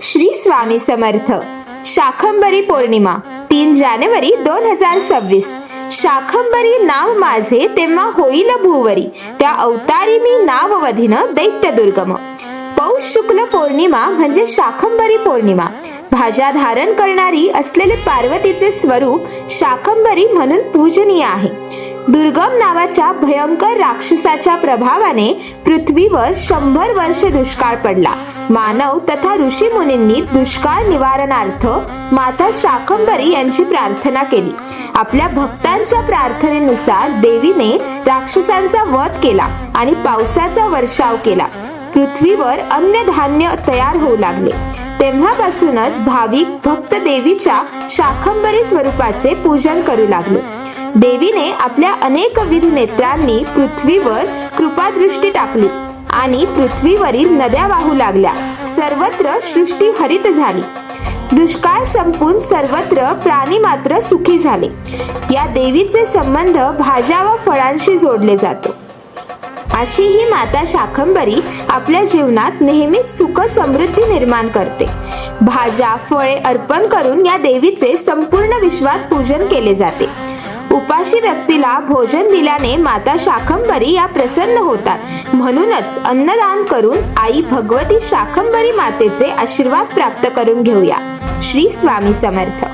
श्री स्वामी समर्थ. शाकंभरी पौर्णिमा 3 जानेवारी 2026. शाकंभरी नाव माझे तेव्हा होईल भुवरी, त्या अवतारी मी नाववधीन दैत्य दुर्गम. पौष शुक्ल पौर्णिमा म्हणजे शाकंभरी पौर्णिमा. भाज्या धारण करणारी असलेले पार्वतीचे स्वरूप शाकंभरी म्हणून पूजनीय आहे. दुर्गम नावाच्या भयंकर राक्षसाच्या प्रभावाने पृथ्वीवर 100 वर्ष दुष्काळ पडला. मानव तथा ऋषी मुनींनी दुष्काळ निवारणार्थ माता शाकंभरी यांची प्रार्थना केली. आपल्या भक्तांच्या प्रार्थनेनुसार देवीने राक्षसांचा वध केला आणि पावसाचा वर्षाव केला. पृथ्वीवर अन्नधान्य तयार होऊ लागले. तेव्हापासूनच भाविक भक्त देवीच्या शाकंभरी स्वरूपाचे पूजन करू लागले. देवीने आपल्या अनेक विध नेत्रांनी पृथ्वीवर कृपादृष्टी टाकली आणि पृथ्वीवरील नद्या वाहू लागल्या. सर्वत्र सृष्टी हरित झाली. दुष्काळ संपून सर्वत्र प्राणी मात्र सुखी झाले. या देवीचे संबंध भाज्या व फळांशी जोडले जातो. अशी ही माता शाकंभरी आपल्या जीवनात नेहमीच सुख समृद्धी निर्माण करते. भाज्या फळे अर्पण करून या देवीचे संपूर्ण विश्वात पूजन केले जाते. उपाशी व्यक्तीला भोजन दिल्याने माता शाकंभरी या प्रसन्न होतात. म्हणूनच अन्नदान करून आई भगवती शाकंभरी मातेचे आशीर्वाद प्राप्त करून घेऊया. श्री स्वामी समर्थ.